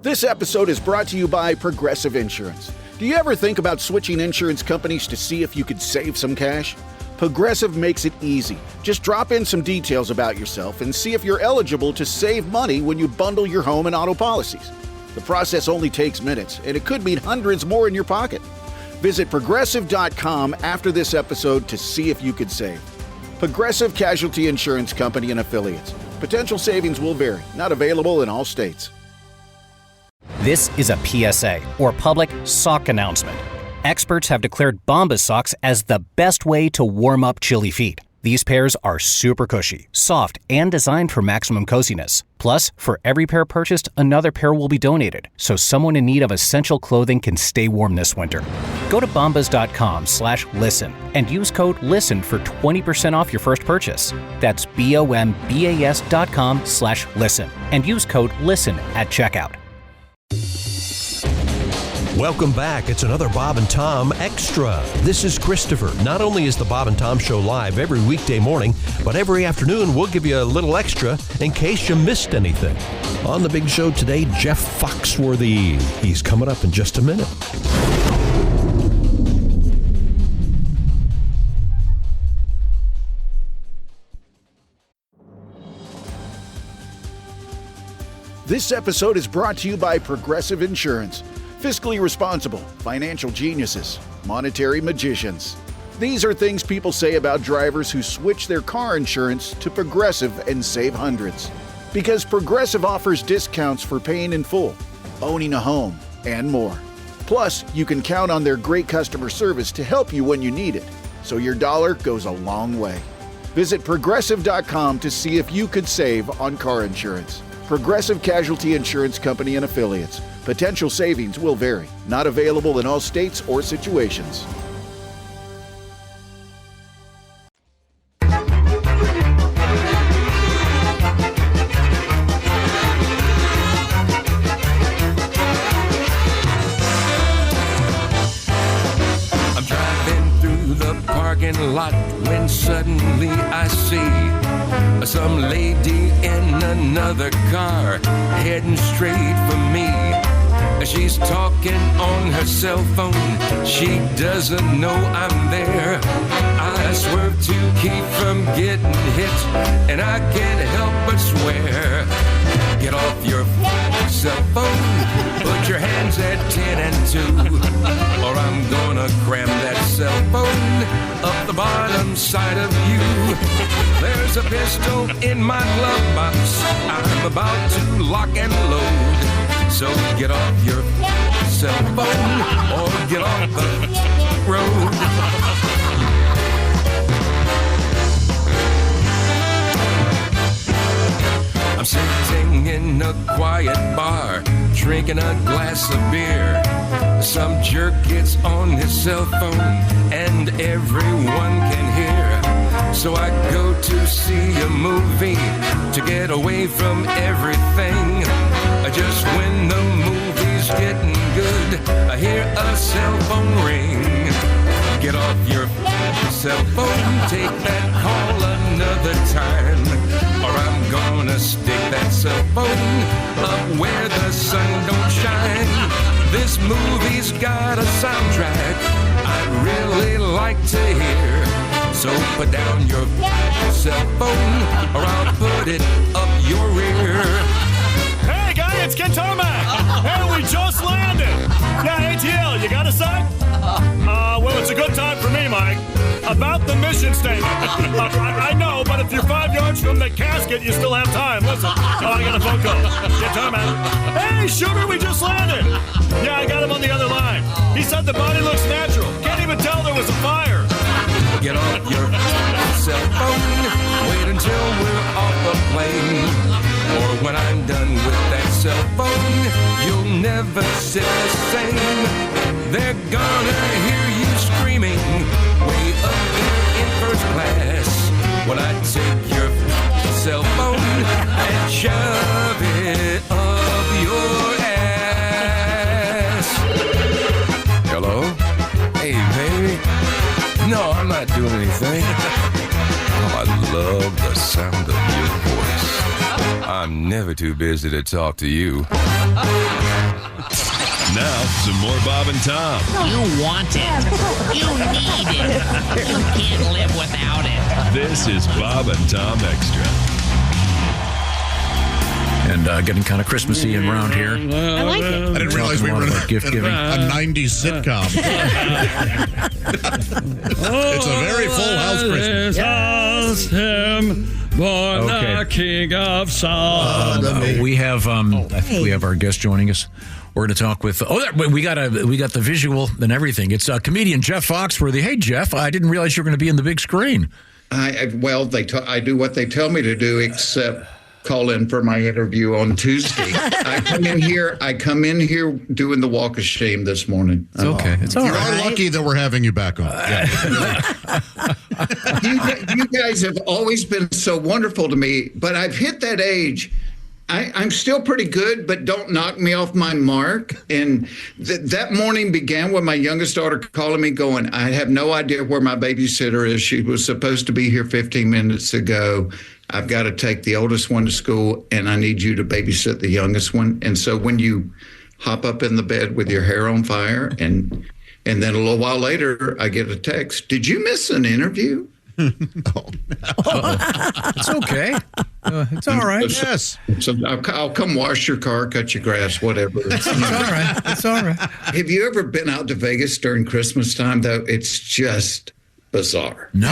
This episode is brought to you by Progressive Insurance. Do you ever think about switching insurance companies to see if you could save some cash? Progressive makes it easy. Just drop in some details about yourself and see if you're eligible to save money when you bundle your home and auto policies. The process only takes minutes, and it could mean hundreds more in your pocket. Visit Progressive.com after this episode to see if you could save. Progressive Casualty Insurance Company and Affiliates. Potential savings will vary. Not available in all states. This is a PSA, or public sock announcement. Experts have declared Bombas socks as the best way to warm up chilly feet. These pairs are super cushy, soft, and designed for maximum coziness. Plus, for every pair purchased, another pair will be donated, so someone in need of essential clothing can stay warm this winter. Go to bombas.com/listen and use code LISTEN for 20% off your first purchase. That's BOMBAS.com/listen and use code LISTEN at checkout. Welcome back. It's another Bob and Tom Extra. This is Christopher. Not only is the Bob and Tom Show live every weekday morning, but every afternoon we'll give you a little extra in case you missed anything. On the big show today, Jeff Foxworthy. He's coming up in just a minute. This episode is brought to you by Progressive Insurance. Fiscally responsible, financial geniuses, monetary magicians. These are things people say about drivers who switch their car insurance to Progressive and save hundreds. Because Progressive offers discounts for paying in full, owning a home, and more. Plus, you can count on their great customer service to help you when you need it, so your dollar goes a long way. Visit Progressive.com to see if you could save on car insurance. Progressive Casualty Insurance Company and Affiliates. Potential savings will vary. Not available in all states or situations. I'm driving through the parking lot when suddenly I see some lady in another car heading straight for me. She's talking on her cell phone. She doesn't know I'm there. I swerve to keep from getting hit, and I can't help but swear. Get off your cell phone. Put your hands at 10 and 2, or I'm gonna cram that cell phone up the bottom side of you. There's a pistol in my glove box. I'm about to lock and load. So get off your cell phone or get off the road. I'm sitting in a quiet bar, drinking a glass of beer. Some jerk gets on his cell phone and everyone can hear. So I go to see a movie to get away from everything. Just when the movie's getting good, I hear a cell phone ring. Get off your cell phone, take that call another time, or I'm gonna stick that cell phone up where the sun don't shine. This movie's got a soundtrack I'd really like to hear. So put down your cell phone, or I'll put it up your rear. Hey, guy, it's Ken Tomac. Hey, we just landed. Yeah, ATL, you got a sec? Well, it's a good time for me, Mike. About the mission statement. I know, but if you're 5 yards from the casket, you still have time. Listen. I got a phone call. Ken Tomac. Hey, Sugar, we just landed. Yeah, I got him on the other line. He said the body looks natural. Can't even tell there was a fire. Get off your cell phone. Wait until we're off the plane. Or when I'm done with that cell phone, you'll never sit the same. They're gonna hear you screaming way up there in first class when I take your cell phone and shove it up your ass. Hello? Hey, baby. No, I'm not doing anything. Oh, I love the sound of your voice. I'm never too busy to talk to you. Now, some more Bob and Tom. You want it. You need it. You can't live without it. This is Bob and Tom Extra. And getting kind of Christmassy around here. I like it. I didn't realize we were in gift giving. a 90s sitcom. It's a very full house Christmas. Ask him, born the King of Songs. We have, I think we have our guest joining us. We're going to talk with. We got the visual and everything. It's comedian Jeff Foxworthy. Hey, Jeff, I didn't realize you were going to be in the big screen. I do what they tell me to do, except call in for my interview on Tuesday. I come in here doing the walk of shame this morning. It's okay. It's all right. You're lucky that we're having you back on. You guys have always been so wonderful to me, but I've hit that age. I'm still pretty good, but don't knock me off my mark. And that morning began with my youngest daughter calling me going, I have no idea where my babysitter is. She was supposed to be here 15 minutes ago. I've got to take the oldest one to school, and I need you to babysit the youngest one. And so when you hop up in the bed with your hair on fire, and then a little while later, I get a text, did you miss an interview? It's okay. It's all right. Yes. So I'll come wash your car, cut your grass, whatever. It's all right. It's all right. Have you ever been out to Vegas during Christmas time, though? It's just bizarre. No.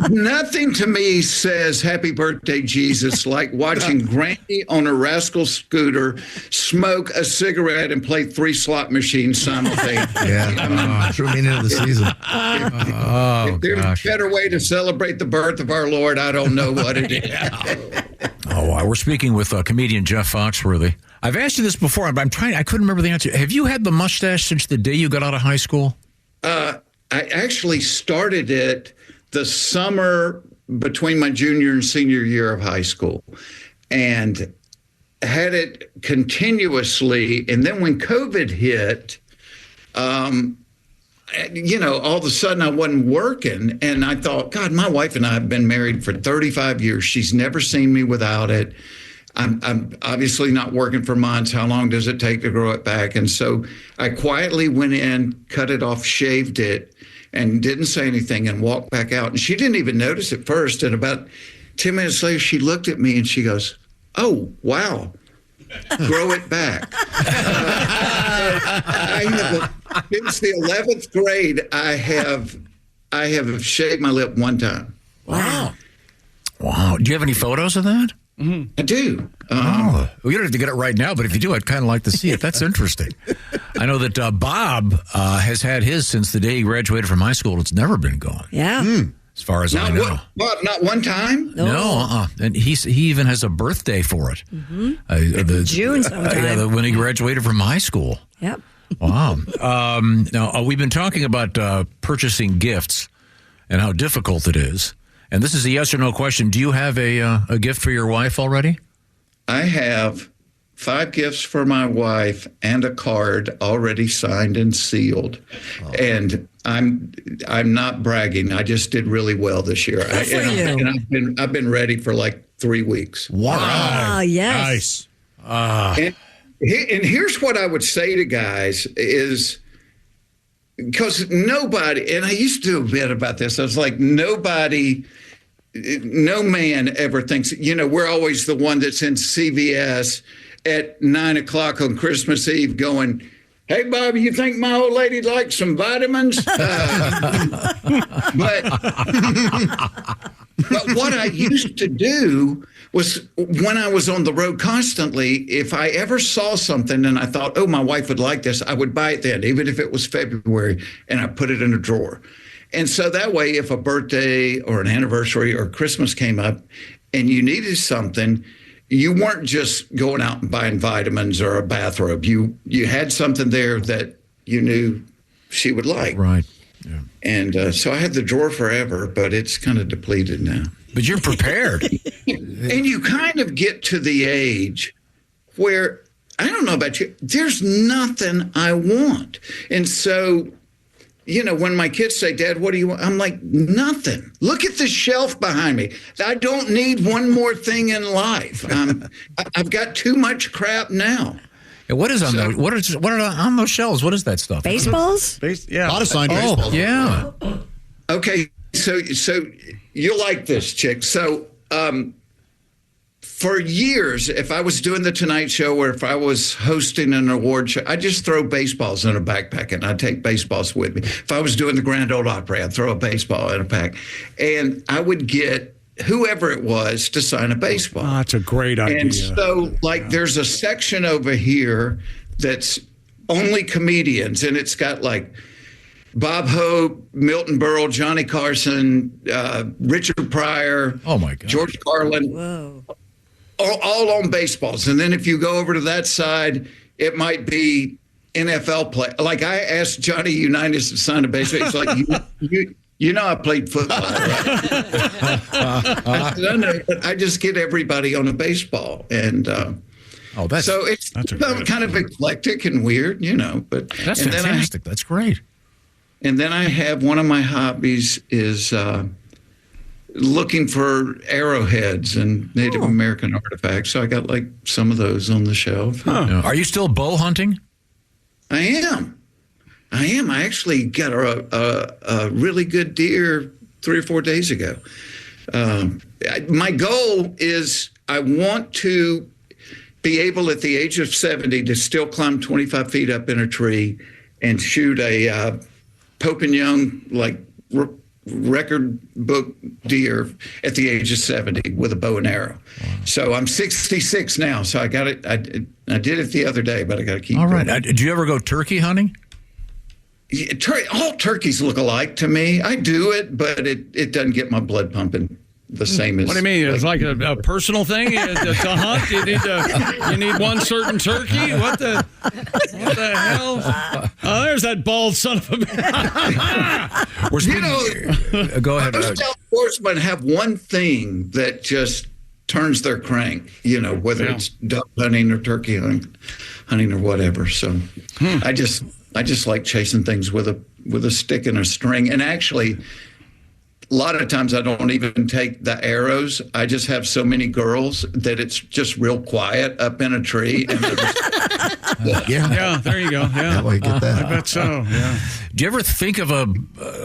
Nothing to me says happy birthday, Jesus, like watching Granny on a rascal scooter smoke a cigarette and play 3 slot machines simultaneously. Yeah. True meaning of the season. If there's a better way to celebrate the birth of our Lord, I don't know what it is. We're speaking with comedian Jeff Foxworthy. I've asked you this before, but I couldn't remember the answer. Have you had the mustache since the day you got out of high school? I actually started it the summer between my junior and senior year of high school and had it continuously. And then when COVID hit, all of a sudden I wasn't working. And I thought, God, my wife and I have been married for 35 years. She's never seen me without it. I'm obviously not working for months. How long does it take to grow it back? And so I quietly went in, cut it off, shaved it, and didn't say anything and walked back out. And she didn't even notice at first. And about 10 minutes later, she looked at me and she goes, oh, wow, grow it back. Since the 11th grade, I have shaved my lip one time. Wow. Do you have any photos of that? Mm-hmm. I do. Well, you don't have to get it right now, but if you do, I'd kind of like to see it. That's interesting. I know that Bob has had his since the day he graduated from high school. It's never been gone. Yeah. As far as I know. Not one time? No. And he even has a birthday for it. Mm-hmm. June sometime. When he graduated from high school. Yep. Wow. Now, we've been talking about purchasing gifts and how difficult it is. And this is a yes or no question. Do you have a gift for your wife already? I have 5 gifts for my wife and a card already signed and sealed. Oh. And I'm not bragging. I just did really well this year. I've been ready for like 3 weeks. Wow. Yes. Nice. And here's what I would say to guys is, because nobody, and I used to do a bit about this, I was like, no man ever thinks, we're always the one that's in CVS at 9:00 on Christmas Eve going, hey, Bob, you think my old lady likes some vitamins? But what I used to do was, when I was on the road constantly, if I ever saw something and I thought, oh, my wife would like this, I would buy it then, even if it was February, and I put it in a drawer. And so that way, if a birthday or an anniversary or Christmas came up and you needed something, you weren't just going out and buying vitamins or a bathrobe. You had something there that you knew she would like. Right. Yeah. And so I had the drawer forever, but it's kind of depleted now. But you're prepared. And you kind of get to the age where, I don't know about you, there's nothing I want. And so, when my kids say, Dad, what do you want? I'm like, nothing. Look at the shelf behind me. I don't need one more thing in life. I've got too much crap now. And what is on those? What are on those shelves? What is that stuff? Baseballs? A lot of signed baseballs. Yeah. Okay, so you like this, chick. So for years, if I was doing the Tonight Show or if I was hosting an award show, I'd just throw baseballs in a backpack and I'd take baseballs with me. If I was doing the Grand Ole Opry, I'd throw a baseball in a pack. And I would get whoever it was to sign a baseball. Oh, that's a great idea. And so, there's a section over here that's only comedians, and it's got like Bob Hope, Milton Berle, Johnny Carson, Richard Pryor, oh my God, George Carlin. Whoa. All on baseballs. And then if you go over to that side, it might be NFL play. Like I asked Johnny Unitas to sign a baseball. He's like, you know I played football, right? I said, I know, but I just get everybody on a baseball. And so it's kind of eclectic and weird, but that's fantastic. That's great. And then I have one of my hobbies is looking for arrowheads and Native American artifacts. So I got like some of those on the shelf. Huh. Are you still bow hunting? I am. I actually got a really good deer 3 or 4 days ago. My goal is I want to be able at the age of 70 to still climb 25 feet up in a tree and shoot a Pope and Young record book deer at the age of 70 with a bow and arrow. Wow. So I'm 66 now. So I got it. I did it the other day, but I got to keep. All right. Did you ever go turkey hunting? Yeah, all turkeys look alike to me. I do it, but it doesn't get my blood pumping the same as. What do you mean? It's like a personal thing to hunt. You need one certain turkey. What the hell? Oh, there's that bald son of a. Go ahead. Most outdoorsmen have one thing that just turns their crank. Whether it's duck hunting or turkey hunting or whatever. So, I just like chasing things with a stick and a string, and actually. A lot of times I don't even take the arrows. I just have so many girls that it's just real quiet up in a tree. And yeah, there you go. Yeah, that way you get that. I bet so. Yeah. Do you ever think of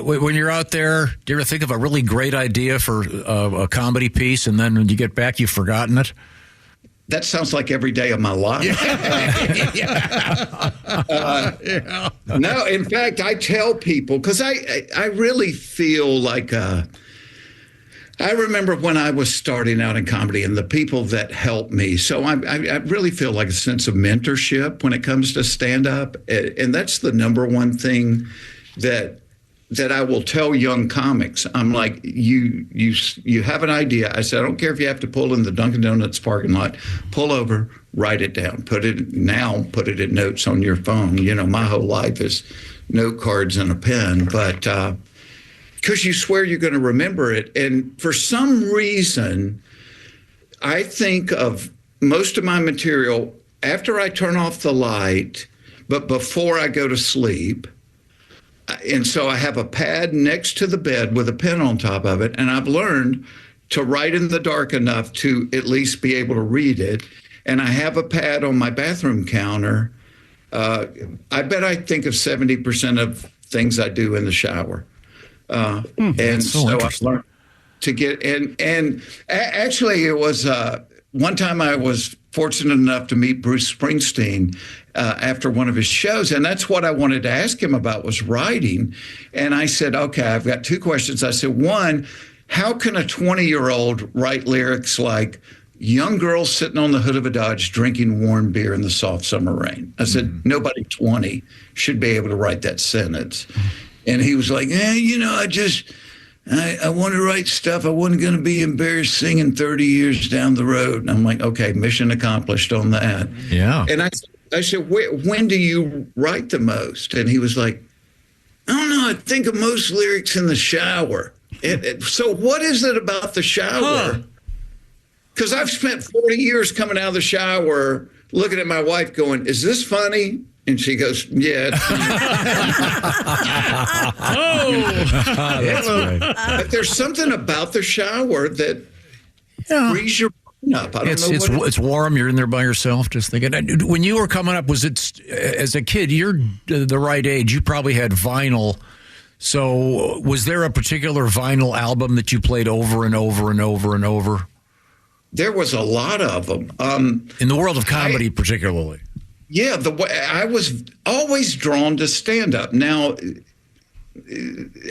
when you're out there? Do you ever think of a really great idea for a comedy piece, and then when you get back, you've forgotten it? That sounds like every day of my life. No, in fact, I tell people, because I really feel like I remember when I was starting out in comedy and the people that helped me. So I really feel like a sense of mentorship when it comes to stand-up. And that's the number one thing that I will tell young comics. I'm like, you have an idea. I said, I don't care if you have to pull in the Dunkin' Donuts parking lot, pull over, write it down, put it in notes on your phone. My whole life is note cards and a pen, but because you swear you're going to remember it. And for some reason, I think of most of my material after I turn off the light, but before I go to sleep. And so I have a pad next to the bed with a pen on top of it. And I've learned to write in the dark enough to at least be able to read it. And I have a pad on my bathroom counter. I bet I think of 70% of things I do in the shower. And so I've learned to get and actually it was one time I was fortunate enough to meet Bruce Springsteen after one of his shows. And that's what I wanted to ask him about was writing. And I said, okay, I've got 2 questions. I said, one, how can a 20-year-old write lyrics like young girl sitting on the hood of a Dodge drinking warm beer in the soft summer rain? I said, nobody 20 should be able to write that sentence. And he was like, I want to write stuff. I wasn't going to be embarrassed singing 30 years down the road. And I'm like, okay, mission accomplished on that. Yeah. And I said, when do you write the most? And he was like, I don't know. I think of most lyrics in the shower. So what is it about the shower? Because I've spent 40 years coming out of the shower looking at my wife going, is this funny? And she goes, yeah. That's right. But there's something about the shower that frees your up. I don't know it's warm. You're in there by yourself, just thinking. When you were coming up, was it as a kid? You're the right age. You probably had vinyl. So, was there a particular vinyl album that you played over and over and over and over? There was a lot of them. In the world of comedy, particularly. Yeah, I was always drawn to stand-up. Now,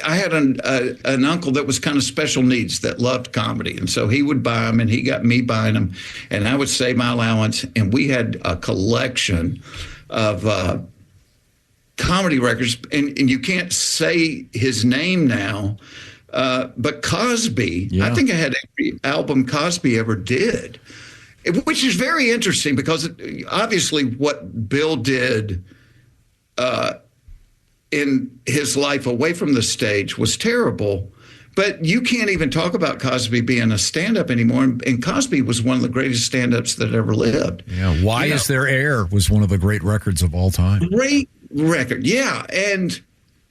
I had an uncle that was kind of special needs that loved comedy, and so he would buy them, and he got me buying them, and I would save my allowance, and we had a collection of comedy records, and you can't say his name now, but Cosby, I think I had every album Cosby ever did, which is very interesting because obviously what Bill did in his life away from the stage was terrible, but you can't even talk about Cosby being a stand-up anymore, and Cosby was one of the greatest stand-ups that ever lived. Yeah, Why Is There Air was one of the great records of all time. Great record, yeah, and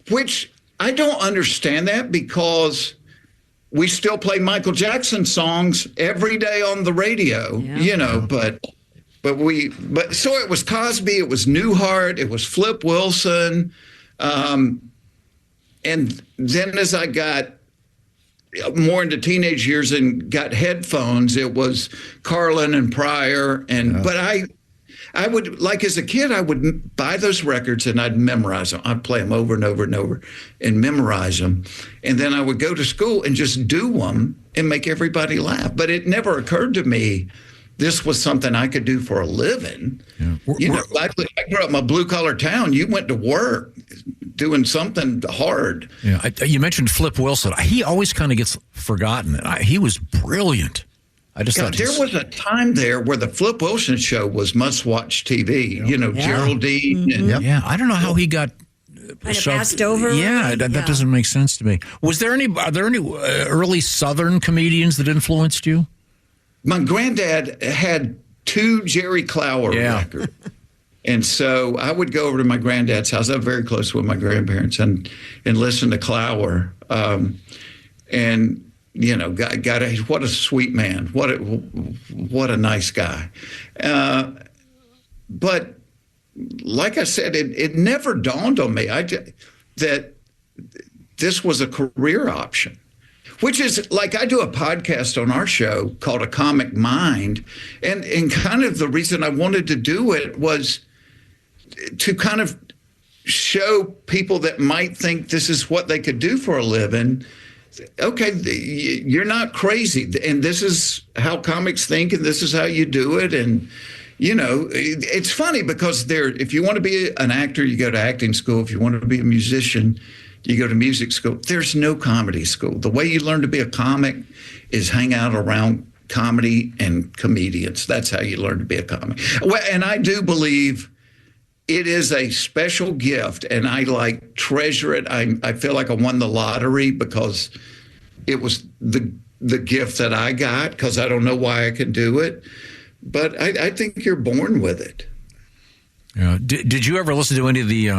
which I don't understand that because we still play Michael Jackson songs every day on the radio, but so it was Cosby, it was Newhart, it was Flip Wilson, and then as I got more into teenage years and got headphones, it was Carlin and Pryor, but I would, like as a kid, I would buy those records and I'd memorize them. I'd play them over and over and over and memorize them. And then I would go to school and just do them and make everybody laugh. But it never occurred to me this was something I could do for a living. Yeah. I grew up in a blue-collar town. You went to work doing something hard. Yeah, you mentioned Flip Wilson. He always kind of gets forgotten. He was brilliant. I just thought there was a time there where the Flip Wilson show was must-watch TV. Geraldine. And, I don't know how he got kind of passed over. Yeah, that doesn't make sense to me. Are there any early Southern comedians that influenced you? My granddad had 2 Jerry Clower records. And so I would go over to my granddad's house. I'm very close with my grandparents and listen to Clower. What a sweet man. What a nice guy. But like I said, it never dawned on me that this was a career option, which is like I do a podcast on our show called A Comic Mind. And kind of the reason I wanted to do it was to kind of show people that might think this is what they could do for a living. Okay, you're not crazy, and this is how comics think, and this is how you do it. And it's funny because if you want to be an actor, you go to acting school. If you want to be a musician, you go to music school. There's no comedy school. The way you learn to be a comic is hang out around comedy and comedians. That's how you learn to be a comic. Well, and I do believe it is a special gift, and I treasure it. I feel like I won the lottery because it was the gift that I got, because I don't know why I can do it. But I think you're born with it. Yeah. Did you ever listen to any of the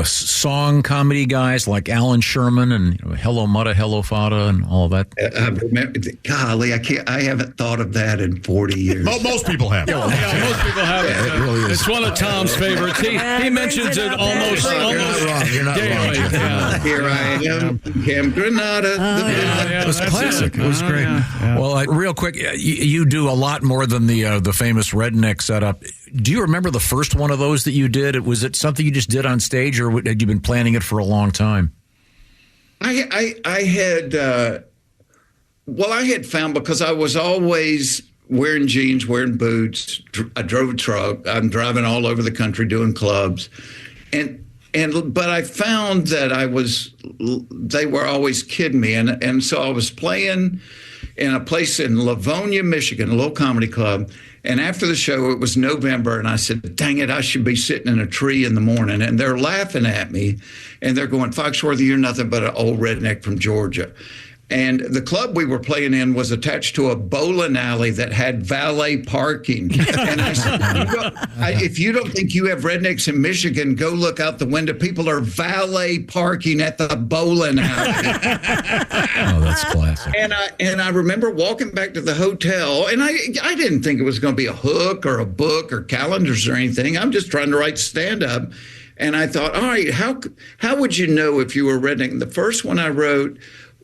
song comedy guys like Alan Sherman and Hello Mutta, Hello Fata and all of that? I remember, golly, I haven't thought of that in 40 years. Most people have. Yeah, most people have it. It really is. It's one of Tom's favorites. He mentions it almost. You're not wrong. Here I am, Camp Granada. It was classic. It was great. Well, real quick, you do a lot more than the famous redneck setup. Do you remember the first one of those that you did? Was it something you just did on stage, or had you been planning it for a long time? I had found, because I was always wearing jeans, wearing boots. I drove a truck. I'm driving all over the country doing clubs, but I found that they were always kidding me, and so I was playing in a place in Livonia, Michigan, a little comedy club. And after the show, it was November, and I said, dang it, I should be sitting in a tree in the morning. And they're laughing at me, and they're going, Foxworthy, you're nothing but an old redneck from Georgia. And the club we were playing in was attached to a bowling alley that had valet parking. And I said, if you don't think you have rednecks in Michigan, go look out the window. People are valet parking at the bowling alley. Oh, that's classic. And I remember walking back to the hotel, and I didn't think it was going to be a hook or a book or calendars or anything. I'm just trying to write stand-up. And I thought, all right, how would you know if you were redneck? And the first one I wrote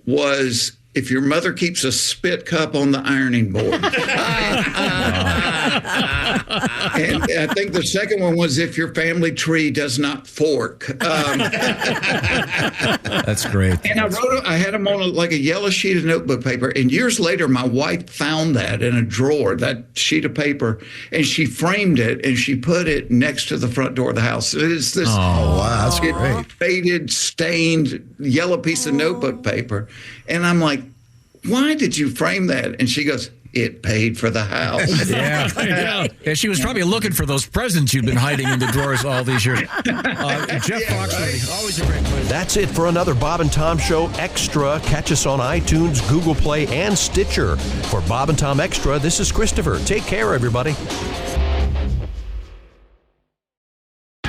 was, if your mother keeps a spit cup on the ironing board. And I think the second one was, if your family tree does not fork. That's great. And I had them on like a yellow sheet of notebook paper. And years later, my wife found that in a drawer, that sheet of paper, and she framed it and she put it next to the front door of the house. It's this that's great. faded, stained yellow piece of notebook paper. And I'm like, why did you frame that? And she goes, it paid for the house. Yeah. She was probably looking for those presents you've been hiding in the drawers all these years. Jeff Foxworthy, always a great pleasure. That's it for another Bob and Tom Show Extra. Catch us on iTunes, Google Play, and Stitcher. For Bob and Tom Extra, this is Christopher. Take care, everybody.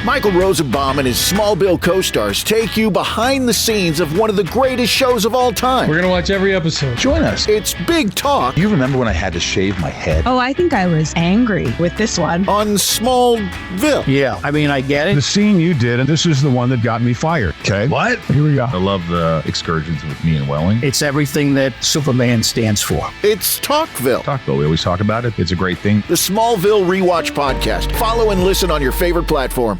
Michael Rosenbaum and his Smallville co-stars take you behind the scenes of one of the greatest shows of all time. We're going to watch every episode. Join us. It's Big Talk. You remember when I had to shave my head? Oh, I think I was angry with this one. On Smallville. Yeah, I mean, I get it. The scene you did, and this is the one that got me fired. Okay. What? Here we go. I love the excursions with me and Welling. It's everything that Superman stands for. It's Talkville. Talkville, we always talk about it. It's a great thing. The Smallville Rewatch Podcast. Follow and listen on your favorite platform.